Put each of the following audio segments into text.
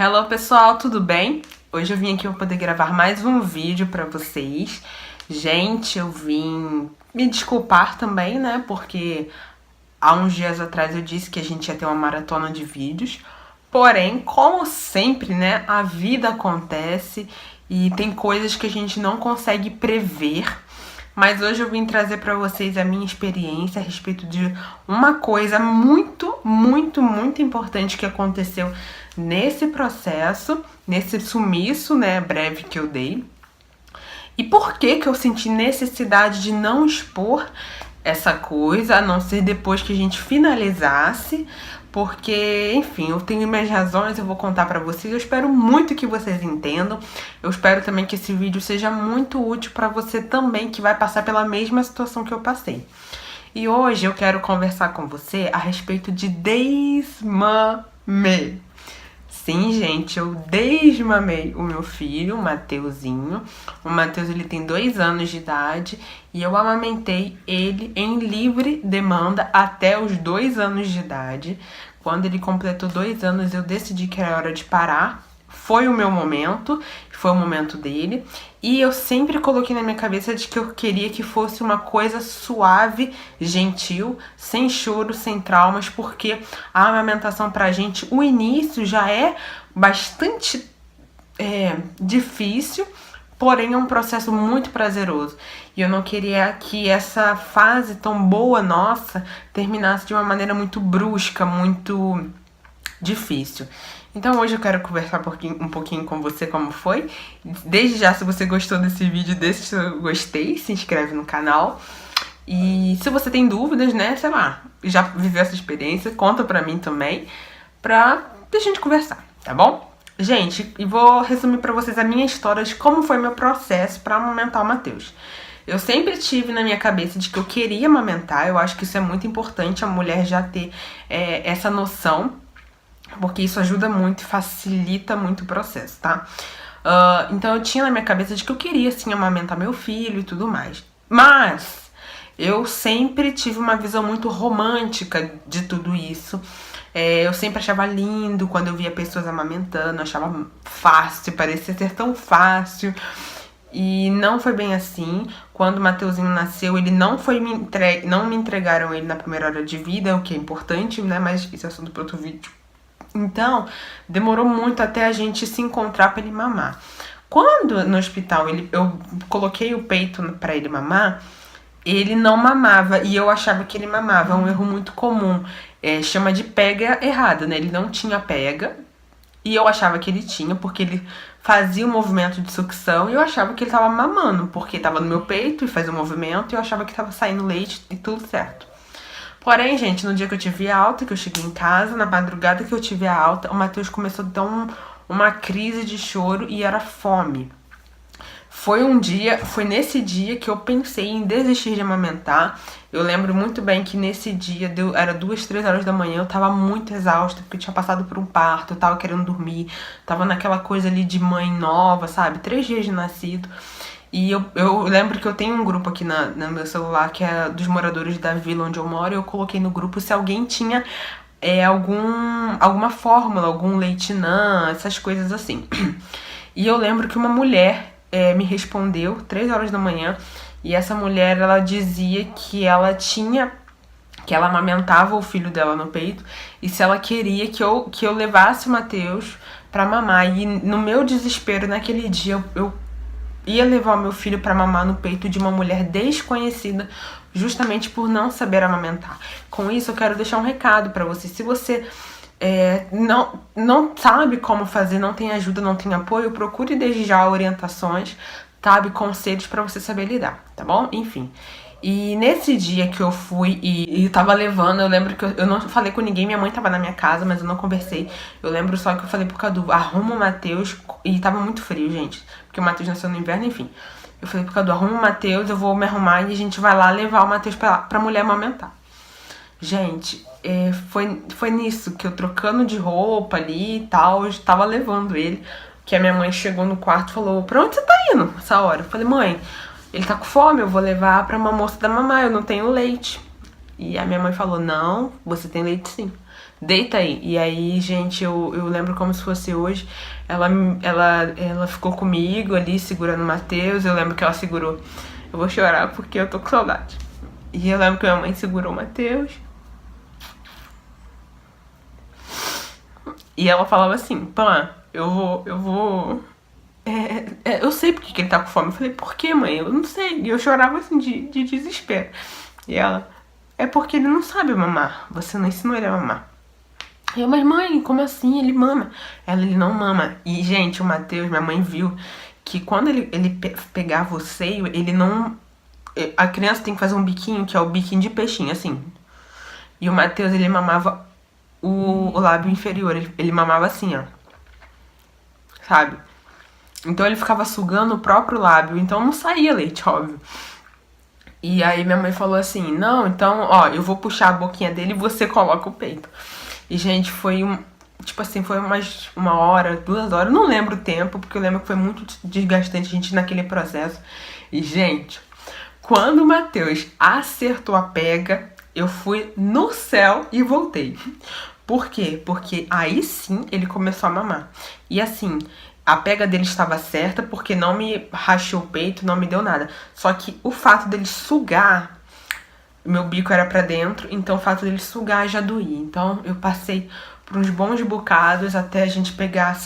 Hello pessoal, tudo bem? Hoje eu vim aqui para poder gravar mais um vídeo para vocês. Gente, eu vim me desculpar também, né? Porque há uns dias atrás eu disse que a gente ia ter uma maratona de vídeos. Porém, como sempre, né? A vida acontece e tem coisas que a gente não consegue prever. Mas hoje eu vim trazer para vocês a minha experiência a respeito de uma coisa muito importante que aconteceu nesse processo, nesse sumiço, né, breve que eu dei. E por que eu senti necessidade de não expor essa coisa, a não ser depois que a gente finalizasse, porque, enfim, eu tenho minhas razões, eu vou contar pra vocês. Eu espero muito que vocês entendam. Eu espero também que esse vídeo seja muito útil pra você também, que vai passar pela mesma situação que eu passei. E hoje eu quero conversar com você a respeito de desmame. Sim, gente, eu desmamei o meu filho, o Mateuzinho. O Mateus, ele tem 2 anos de idade e eu amamentei ele em livre demanda até os 2 anos de idade. Quando ele completou 2 anos, eu decidi que era hora de parar. Foi o meu momento, foi o momento dele. E eu sempre coloquei na minha cabeça de que eu queria que fosse uma coisa suave, gentil, sem choro, sem traumas, porque a amamentação pra gente, o início já é bastante difícil, porém é um processo muito prazeroso. E eu não queria que essa fase tão boa nossa terminasse de uma maneira muito brusca, muito difícil. Então hoje eu quero conversar um pouquinho com você como foi. Desde já, se você gostou desse vídeo, deixa o seu gostei, se inscreve no canal. E se você tem dúvidas, né, sei lá, já viveu essa experiência, conta pra mim também, pra gente conversar, tá bom? Gente, e vou resumir pra vocês a minha história de como foi meu processo pra amamentar o Mateus. Eu sempre tive na minha cabeça de que eu queria amamentar, eu acho que isso é muito importante, a mulher já ter essa noção, porque isso ajuda muito e facilita muito o processo, tá? Então eu tinha na minha cabeça de que eu queria, sim, amamentar meu filho e tudo mais. Mas eu sempre tive uma visão muito romântica de tudo isso. Eu sempre achava lindo quando eu via pessoas amamentando, achava fácil, parecia ser tão fácil. E não foi bem assim. Quando o Mateuzinho nasceu, ele não me entregaram ele na primeira hora de vida, o que é importante, né? Mas esse é assunto para outro vídeo. Então, demorou muito até a gente se encontrar para ele mamar. Quando no hospital eu coloquei o peito para ele mamar, ele não mamava e eu achava que ele mamava. É um erro muito comum. Chama de pega errada, né? Ele não tinha pega e eu achava que ele tinha, porque ele fazia um movimento de sucção e eu achava que ele tava mamando, porque tava no meu peito e fazia um movimento e eu achava que tava saindo leite e tudo certo. Porém, gente, no dia que eu tive a alta, que eu cheguei em casa, na madrugada que eu tive a alta, o Mateus começou a dar uma crise de choro e era fome. Foi nesse dia que eu pensei em desistir de amamentar. Eu lembro muito bem que nesse dia, era 2, 3 horas da manhã, eu tava muito exausta, porque eu tinha passado por um parto, eu tava querendo dormir, tava naquela coisa ali de mãe nova, sabe? 3 dias de nascido. E eu lembro que eu tenho um grupo aqui no meu celular, que é dos moradores da vila onde eu moro, e eu coloquei no grupo se alguém tinha alguma fórmula, algum leitinã, essas coisas assim. E eu lembro que uma mulher me respondeu, 3 horas da manhã, e essa mulher, ela dizia que ela amamentava o filho dela no peito, e se ela queria que eu levasse o Mateus pra mamar. E no meu desespero, naquele dia, eu ia levar o meu filho pra mamar no peito de uma mulher desconhecida, justamente por não saber amamentar. Com isso, eu quero deixar um recado pra você. Se você não sabe como fazer, não tem ajuda, não tem apoio, procure desde já orientações, sabe, conselhos pra você saber lidar, tá bom? Enfim. E nesse dia que eu fui e tava levando, eu lembro que eu não falei com ninguém, minha mãe tava na minha casa, mas eu não conversei. Eu lembro só que eu falei pro Cadu, arruma o Mateus, e tava muito frio, gente, porque o Mateus nasceu no inverno, enfim. Eu falei pro Cadu, arruma o Mateus, eu vou me arrumar e a gente vai lá levar o Mateus pra mulher amamentar. Gente, foi nisso que eu, trocando de roupa ali e tal, eu tava levando ele, que a minha mãe chegou no quarto e falou, pra onde você tá indo essa hora? Eu falei, mãe, ele tá com fome, eu vou levar pra uma moça da mamãe, eu não tenho leite. E a minha mãe falou, não, você tem leite sim. Deita aí. E aí, gente, eu lembro como se fosse hoje. Ela ficou comigo ali, segurando o Matheus. Eu lembro que ela segurou. Eu vou chorar porque eu tô com saudade. E eu lembro que minha mãe segurou o Matheus. E ela falava assim, Pan, eu vou. Eu sei porque que ele tá com fome. Eu falei, por que, mãe? Eu não sei. E eu chorava assim de desespero. E ela, é porque ele não sabe mamar. Você não ensinou ele a mamar. Eu, mas mãe, como assim? Ele mama. Ele não mama. E, gente, o Matheus, minha mãe viu que quando ele pegava o seio, ele não. A criança tem que fazer um biquinho, que é o biquinho de peixinho, assim. E o Matheus, ele mamava o lábio inferior. Ele mamava assim, ó. Sabe? Então ele ficava sugando o próprio lábio. Então não saía leite, óbvio. E aí minha mãe falou assim, não, então, ó, eu vou puxar a boquinha dele e você coloca o peito. E, gente, foi tipo assim, foi umas 1 hora, 2 horas, não lembro o tempo, porque eu lembro que foi muito desgastante a gente naquele processo. E, gente, quando o Matheus acertou a pega, eu fui no céu e voltei. Por quê? Porque aí sim ele começou a mamar. E assim, a pega dele estava certa porque não me rachou o peito, não me deu nada. Só que o fato dele sugar, meu bico era pra dentro, então o fato dele sugar já doía. Então eu passei por uns bons bocados até a gente pegar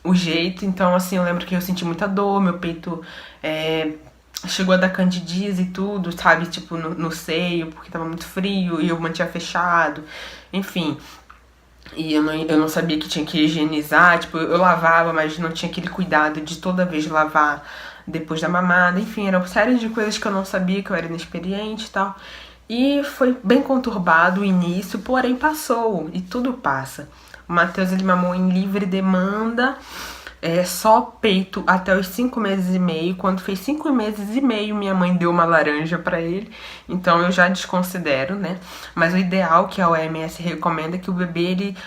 o jeito. Então assim, eu lembro que eu senti muita dor, meu peito chegou a dar candidíase e tudo, sabe? Tipo, no seio, porque tava muito frio e eu mantinha fechado. Enfim. E eu não sabia que tinha que higienizar, tipo, eu lavava, mas não tinha aquele cuidado de toda vez lavar depois da mamada. Enfim, eram séries de coisas que eu não sabia, que eu era inexperiente e tal. E foi bem conturbado o início, porém passou, e tudo passa. O Matheus, ele mamou em livre demanda, só peito até os 5 meses e meio. Quando fez 5 meses e meio, minha mãe deu uma laranja pra ele. Então eu já desconsidero, né? Mas o ideal que a OMS recomenda é que o bebê, ele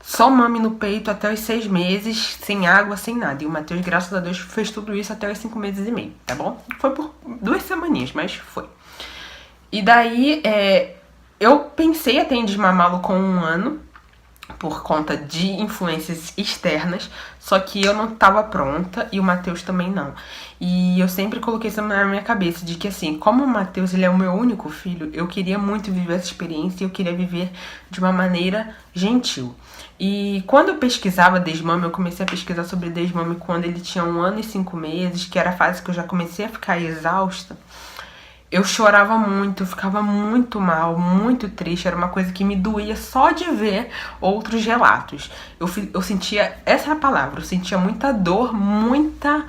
só mame no peito até os 6 meses, sem água, sem nada. E o Matheus, graças a Deus, fez tudo isso até os 5 meses e meio, tá bom? Foi por 2 semaninhas, mas foi. E daí, eu pensei até em desmamá-lo com 1 ano, por conta de influências externas, só que eu não tava pronta e o Matheus também não. E eu sempre coloquei isso na minha cabeça, de que assim, como o Matheus, ele é o meu único filho, eu queria muito viver essa experiência e eu queria viver de uma maneira gentil. E quando eu pesquisava desmame, eu comecei a pesquisar sobre desmame quando ele tinha 1 ano e 5 meses, que era a fase que eu já comecei a ficar exausta. Eu chorava muito, eu ficava muito mal, muito triste. Era uma coisa que me doía só de ver outros relatos. Eu sentia, essa é a palavra, eu sentia muita dor, muita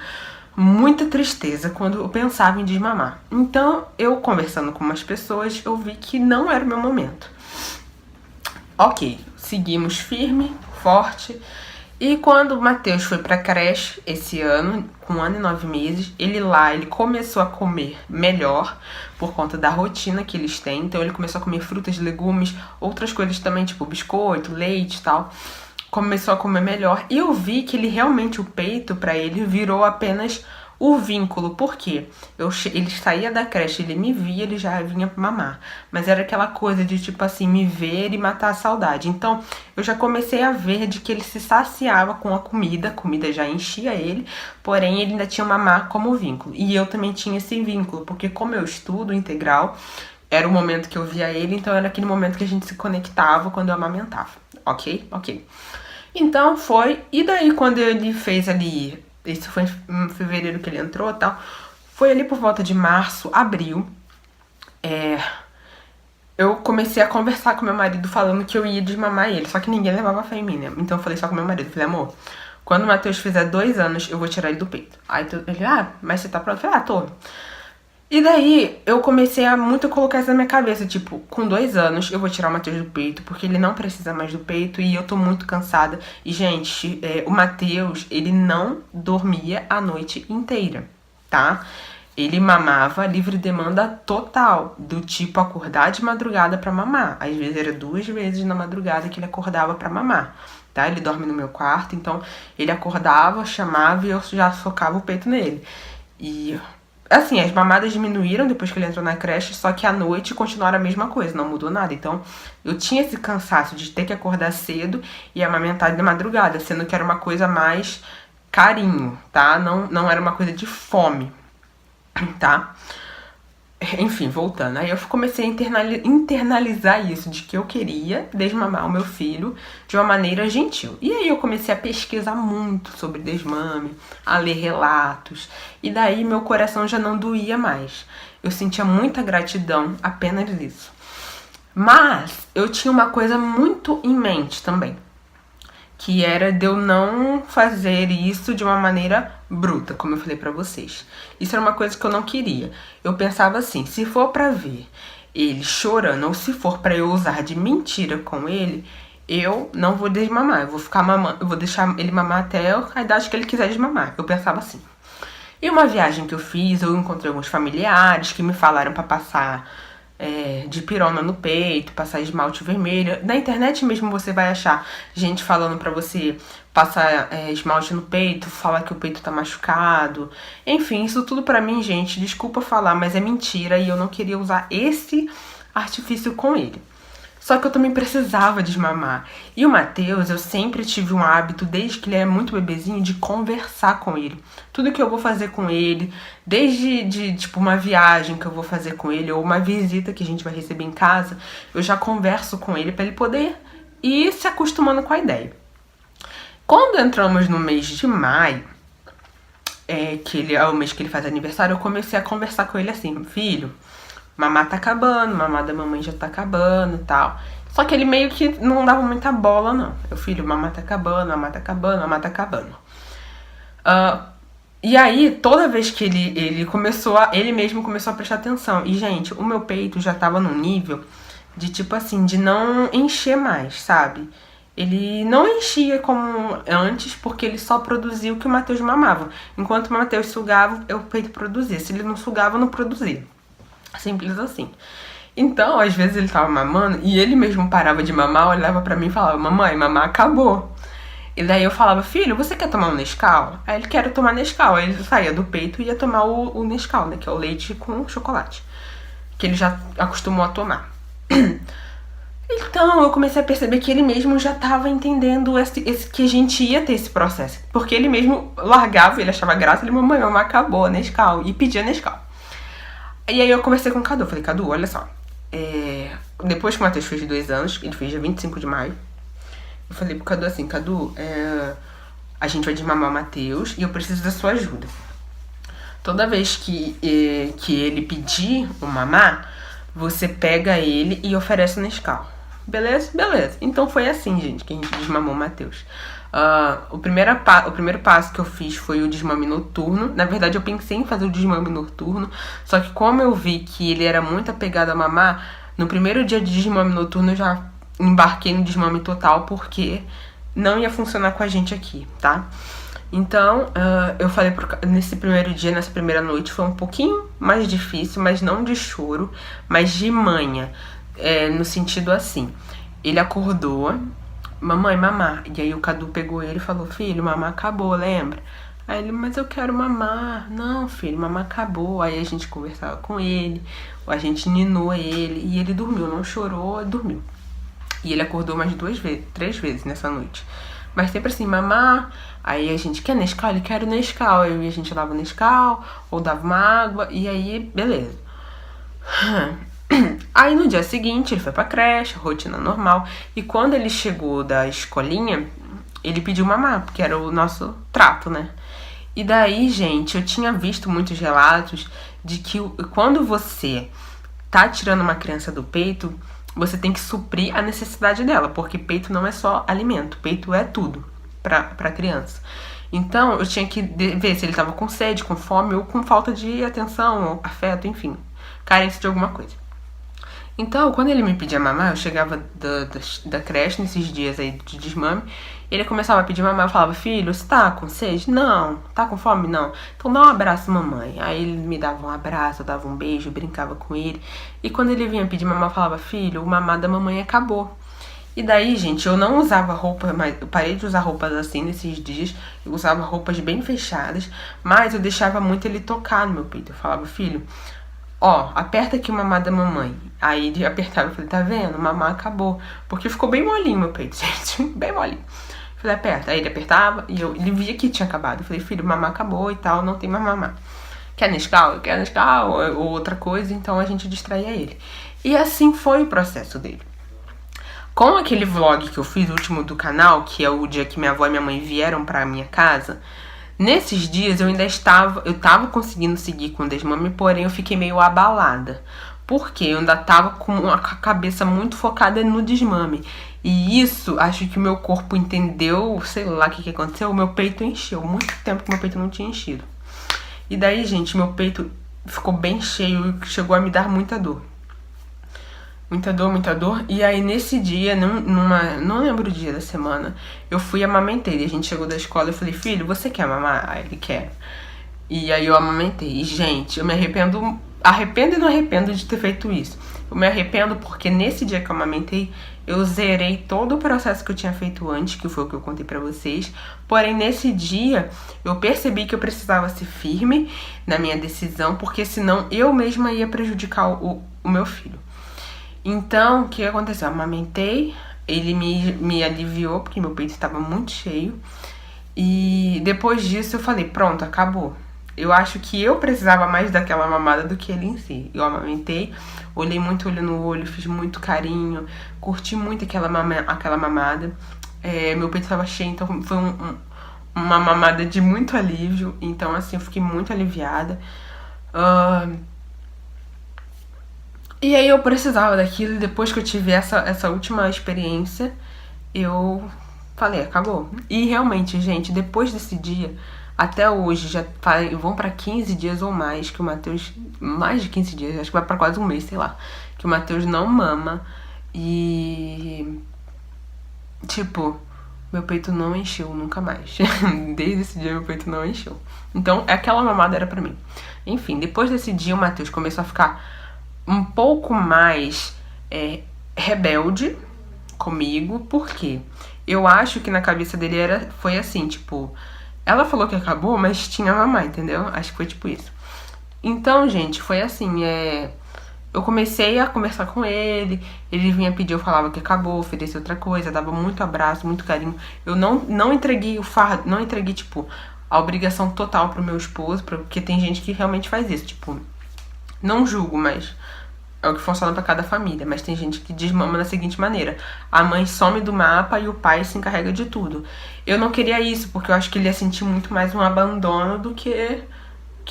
tristeza quando eu pensava em desmamar. Então, eu conversando com umas pessoas, eu vi que não era o meu momento. Ok, seguimos firme, forte. E quando o Matheus foi pra creche esse ano, com 1 ano e 9 meses, ele começou a comer melhor por conta da rotina que eles têm. Então ele começou a comer frutas, legumes, outras coisas também, tipo biscoito, leite e tal. Começou a comer melhor. E eu vi que ele realmente, o peito pra ele virou apenas o vínculo. Por quê? Ele saía da creche, ele me via, ele já vinha mamar. Mas era aquela coisa de, tipo assim, me ver e matar a saudade. Então, eu já comecei a ver de que ele se saciava com a comida já enchia ele, porém ele ainda tinha mamar como vínculo. E eu também tinha esse vínculo, porque como eu estudo integral, era o momento que eu via ele, então era aquele momento que a gente se conectava quando eu amamentava. Ok? Ok. Então foi, e daí quando ele fez ali, isso foi em fevereiro que ele entrou e tal, foi ali por volta de março, abril, eu comecei a conversar com meu marido falando que eu ia desmamar ele, só que ninguém levava fé em mim, né? Então eu falei só com meu marido, falei, amor, quando o Matheus fizer 2 anos, eu vou tirar ele do peito. Aí ele, mas você tá pronto? Eu falei, tô. E daí, eu comecei a muito colocar isso na minha cabeça, tipo, com 2 anos eu vou tirar o Matheus do peito, porque ele não precisa mais do peito e eu tô muito cansada. E, gente, o Matheus, ele não dormia a noite inteira, tá? Ele mamava livre demanda total, do tipo acordar de madrugada pra mamar. Às vezes era 2 vezes na madrugada que ele acordava pra mamar, tá? Ele dorme no meu quarto, então ele acordava, chamava e eu já socava o peito nele. E Assim, as mamadas diminuíram depois que ele entrou na creche, só que à noite continuaram a mesma coisa, não mudou nada. Então, eu tinha esse cansaço de ter que acordar cedo e amamentar de madrugada, sendo que era uma coisa mais carinho, tá? Não era uma coisa de fome, tá? Enfim, voltando. Aí eu comecei a internalizar isso, de que eu queria desmamar o meu filho de uma maneira gentil. E aí eu comecei a pesquisar muito sobre desmame, a ler relatos. E daí meu coração já não doía mais. Eu sentia muita gratidão apenas isso. Mas eu tinha uma coisa muito em mente também, que era de eu não fazer isso de uma maneira bruta, como eu falei pra vocês. Isso era uma coisa que eu não queria. Eu pensava assim, se for pra ver ele chorando, ou se for pra eu usar de mentira com ele, eu não vou desmamar, eu vou ficar mamando, eu vou deixar ele mamar até a idade que ele quiser desmamar. Eu pensava assim. E uma viagem que eu fiz, eu encontrei alguns familiares que me falaram pra passar dipirona no peito, passar esmalte vermelho. Na internet mesmo você vai achar gente falando pra você passar esmalte no peito, falar que o peito tá machucado. Enfim, isso tudo pra mim, gente, desculpa falar, mas é mentira e eu não queria usar esse artifício com ele. Só que eu também precisava desmamar. E o Matheus, eu sempre tive um hábito, desde que ele é muito bebezinho, de conversar com ele. Tudo que eu vou fazer com ele, desde tipo uma viagem que eu vou fazer com ele, ou uma visita que a gente vai receber em casa, eu já converso com ele pra ele poder ir se acostumando com a ideia. Quando entramos no mês de maio, que ele é o mês que ele faz aniversário, eu comecei a conversar com ele assim, filho, mamá tá acabando, mamá da mamãe já tá acabando e tal. Só que ele meio que não dava muita bola, não. Meu filho, mamá tá acabando, mamá tá acabando, mamá tá acabando. E aí, toda vez que ele mesmo começou a prestar atenção. E, gente, o meu peito já tava num nível de, tipo assim, de não encher mais, sabe? Ele não enchia como antes, porque ele só produzia o que o Matheus mamava. Enquanto o Matheus sugava, o peito produzia. Se ele não sugava, não produzia. Simples assim. Então, às vezes ele tava mamando e ele mesmo parava de mamar, olhava pra mim e falava, mamãe, mamar acabou. E daí eu falava, filho, você quer tomar um Nescau? Aí ele quer tomar Nescau. Aí ele saía do peito e ia tomar o Nescau, né? Que é o leite com chocolate. Que ele já acostumou a tomar. Então eu comecei a perceber que ele mesmo já tava entendendo que a gente ia ter esse processo. Porque ele mesmo largava, ele achava graça, ele, mamãe, mamãe acabou, Nescau. E pedia Nescau. E aí eu conversei com o Cadu, falei, Cadu, olha só. Depois que o Matheus fez 2 anos, ele fez dia 25 de maio. Eu falei pro Cadu assim, Cadu, a gente vai desmamar o Matheus e eu preciso da sua ajuda. Toda vez que ele pedir o mamar, você pega ele e oferece o Nescau. Beleza? Beleza. Então foi assim, gente, que a gente desmamou o Matheus. O primeiro passo que eu fiz foi o desmame noturno. Na verdade, eu pensei em fazer o desmame noturno, só que como eu vi que ele era muito apegado a mamar, no primeiro dia de desmame noturno eu já embarquei no desmame total, porque não ia funcionar com a gente aqui, tá? Então, eu falei nesse primeiro dia, nessa primeira noite, foi um pouquinho mais difícil, mas não de choro, mas de manha. No sentido assim, ele acordou, mamãe, mamar. E aí o Cadu pegou ele e falou, filho, mamar acabou, lembra? Aí ele, mas eu quero mamar. Não, filho, mamar acabou. Aí a gente conversava com ele, a gente ninou ele, e ele dormiu, não chorou, dormiu. E ele acordou mais 3 vezes nessa noite. Mas sempre assim, mamar. Aí a gente, quer Nescau? Ele quer Nescau. Aí a gente dava Nescau, ou dava uma água, e aí, beleza. Aí no dia seguinte ele foi pra creche, rotina normal. E quando ele chegou da escolinha, ele pediu mamar, porque era o nosso trato, né? E daí, gente, eu tinha visto muitos relatos de que quando você tá tirando uma criança do peito, você tem que suprir a necessidade dela, porque peito não é só alimento, peito é tudo pra criança. Então eu tinha que ver se ele tava com sede, com fome ou com falta de atenção, ou afeto, enfim, carência de alguma coisa. Então, quando ele me pedia mamar, eu chegava da creche nesses dias aí de desmame, ele começava a pedir mamar, eu falava, filho, você tá com sede? Não. Tá com fome? Não. Então dá um abraço, mamãe. Aí ele me dava um abraço, eu dava um beijo, brincava com ele. E quando ele vinha pedir mamar, eu falava, filho, o mamar da mamãe acabou. E daí, gente, eu não usava roupa, mas eu parei de usar roupas assim nesses dias. Eu usava roupas bem fechadas, mas eu deixava muito ele tocar no meu peito. Eu falava, filho, ó, aperta aqui o mamar da mamãe. Aí ele apertava, eu falei, tá vendo? O mamar acabou. Porque ficou bem molinho meu peito, gente, bem molinho. Eu falei, aperta. Aí ele apertava e ele via que tinha acabado. Eu falei, filho, o mamar acabou e tal, não tem mais mamar. Quer Nescau? Quer Nescau? Ou outra coisa, então a gente distraía ele. E assim foi o processo dele. Com aquele vlog que eu fiz, o último do canal, que é o dia que minha avó e minha mãe vieram pra minha casa, nesses dias eu tava conseguindo seguir com o desmame, porém eu fiquei meio abalada. Porque eu ainda tava com a cabeça muito focada no desmame. E isso, acho que o meu corpo entendeu, sei lá o que aconteceu, o meu peito encheu. Muito tempo que meu peito não tinha enchido. E daí, gente, meu peito ficou bem cheio e chegou a me dar muita dor. Muita dor, muita dor. E aí, nesse dia, não lembro o dia da semana, eu fui e amamentei. E a gente chegou da escola e eu falei, filho, você quer mamar? Aí ele quer. E aí eu amamentei. E, gente, eu me arrependo e não arrependo de ter feito isso. Eu me arrependo porque nesse dia que eu amamentei, eu zerei todo o processo que eu tinha feito antes, que foi o que eu contei pra vocês. Porém, nesse dia, eu percebi que eu precisava ser firme na minha decisão, porque senão eu mesma ia prejudicar o meu filho. Então, o que aconteceu? Eu amamentei, ele me aliviou, porque meu peito estava muito cheio. E depois disso eu falei, pronto, acabou. Eu acho que eu precisava mais daquela mamada do que ele em si. Eu amamentei, olhei muito olho no olho, fiz muito carinho, curti muito aquela mamada. Meu peito estava cheio, então foi uma mamada de muito alívio. Então, assim, eu fiquei muito aliviada. E aí eu precisava daquilo, e depois que eu tive essa última experiência, eu falei, acabou. E realmente, gente, depois desse dia, até hoje, já vão pra 15 dias ou mais que o Matheus, mais de 15 dias, acho que vai pra quase um mês, sei lá, que o Matheus não mama. E tipo, meu peito não encheu nunca mais. Desde esse dia meu peito não encheu. Então, aquela mamada era pra mim. Enfim, depois desse dia o Matheus começou a ficar um pouco mais rebelde comigo, porque eu acho que na cabeça dele foi assim, tipo, ela falou que acabou, mas tinha mamãe, entendeu? Acho que foi tipo isso. Então, gente, foi assim, eu comecei a conversar com ele vinha pedir, eu falava que acabou, oferecia outra coisa, dava muito abraço, muito carinho. Eu não entreguei o fardo, não entreguei, tipo, a obrigação total pro meu esposo, porque tem gente que realmente faz isso, tipo, não julgo, mas é o que funciona pra cada família. Mas tem gente que desmama da seguinte maneira: a mãe some do mapa e o pai se encarrega de tudo. Eu não queria isso, porque eu acho que ele ia sentir muito mais um abandono do que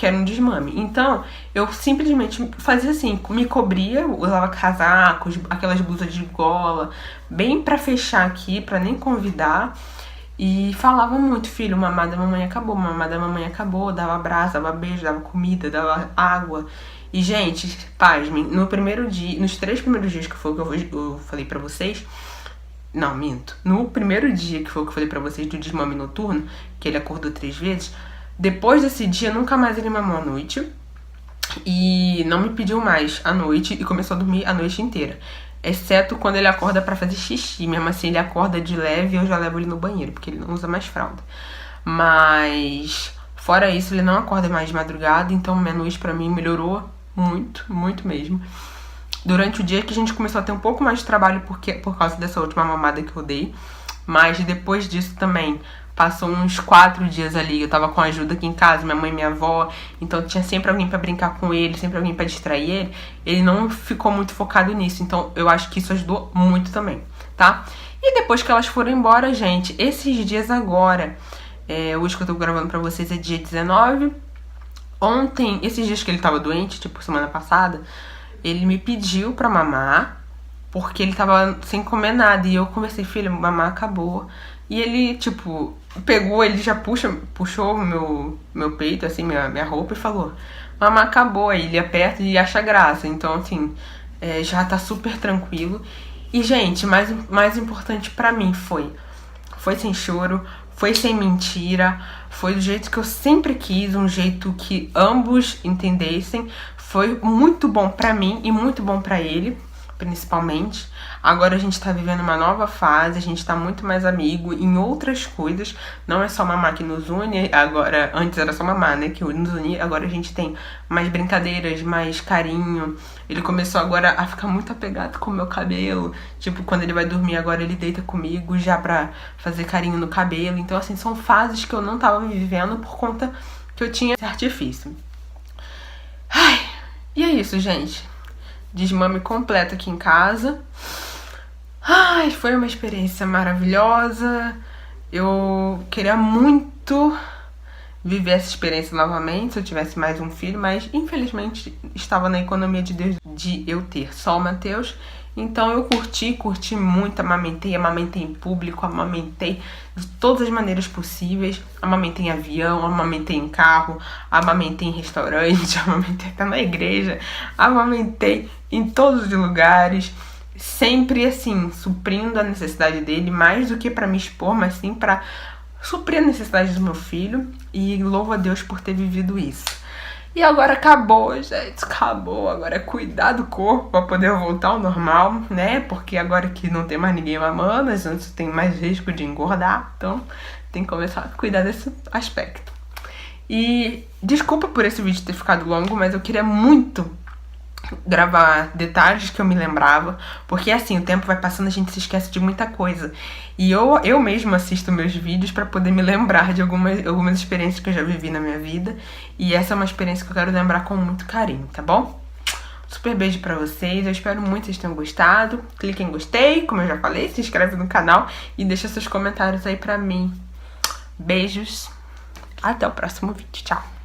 era um desmame. Então, eu simplesmente fazia assim, me cobria, usava casacos, aquelas blusas de gola, bem pra fechar aqui, pra nem convidar. E falava muito, filho, mamada da mamãe acabou, dava abraço, dava beijo, dava comida, dava água. E, gente, pasmem, no primeiro dia, nos 3 primeiros dias que foi o que eu falei pra vocês, não, minto, no primeiro dia que foi o que eu falei pra vocês do desmame noturno, que ele acordou 3 vezes, depois desse dia, nunca mais ele mamou à noite, e não me pediu mais à noite, e começou a dormir a noite inteira. Exceto quando ele acorda pra fazer xixi. Mesmo assim, ele acorda de leve e eu já levo ele no banheiro, porque ele não usa mais fralda. Mas, fora isso, ele não acorda mais de madrugada. Então, meia-noite pra mim melhorou muito, muito mesmo. Durante o dia que a gente começou a ter um pouco mais de trabalho por causa dessa última mamada que eu dei. Mas depois disso também, passou uns 4 dias ali, eu tava com ajuda aqui em casa, minha mãe e minha avó, então tinha sempre alguém pra brincar com ele, sempre alguém pra distrair ele. Ele não ficou muito focado nisso, então eu acho que isso ajudou muito também, tá? E depois que elas foram embora, gente, esses dias agora, hoje que eu tô gravando pra vocês é dia 19, ontem, esses dias que ele tava doente, tipo semana passada, ele me pediu pra mamar, porque ele tava sem comer nada, e eu conversei, filho, mamar acabou. E ele, tipo, pegou, ele já puxou meu peito, assim, minha roupa e falou, mamãe acabou. Aí ele aperta e acha graça. Então, assim, já tá super tranquilo. E, gente, mais importante pra mim foi sem choro, foi sem mentira, foi do jeito que eu sempre quis, um jeito que ambos entendessem. Foi muito bom pra mim e muito bom pra ele. principalmente. Agora a gente tá vivendo uma nova fase, a gente tá muito mais amigo em outras coisas. Não é só mamar que nos une, agora, antes era só mamar, né, que nos unia. Agora a gente tem mais brincadeiras, mais carinho. Ele começou agora a ficar muito apegado com o meu cabelo. Tipo, quando ele vai dormir agora ele deita comigo já pra fazer carinho no cabelo. Então, assim, são fases que eu não tava vivendo por conta que eu tinha esse artifício. Ai, e é isso, gente. Desmame completo aqui em casa. Ai, foi uma experiência maravilhosa. Eu queria muito viver essa experiência novamente se eu tivesse mais um filho, mas infelizmente estava na economia de Deus de eu ter só o Matheus. Então eu curti muito, amamentei em público, amamentei de todas as maneiras possíveis, amamentei em avião, amamentei em carro, amamentei em restaurante, amamentei até na igreja, amamentei em todos os lugares, sempre assim, suprindo a necessidade dele, mais do que pra me expor, mas sim pra suprir a necessidade do meu filho, e louvo a Deus por ter vivido isso. E agora acabou, gente, acabou. Agora é cuidar do corpo pra poder voltar ao normal, né? Porque agora que não tem mais ninguém mamando, a gente tem mais risco de engordar, então tem que começar a cuidar desse aspecto. E desculpa por esse vídeo ter ficado longo, mas eu queria muito gravar detalhes que eu me lembrava, porque assim, o tempo vai passando, a gente se esquece de muita coisa. E eu mesma assisto meus vídeos pra poder me lembrar de algumas experiências que eu já vivi na minha vida. E essa é uma experiência que eu quero lembrar com muito carinho, tá bom? Super beijo pra vocês, eu espero muito que vocês tenham gostado. Clique em gostei, como eu já falei, se inscreve no canal e deixa seus comentários aí pra mim. Beijos, até o próximo vídeo, tchau!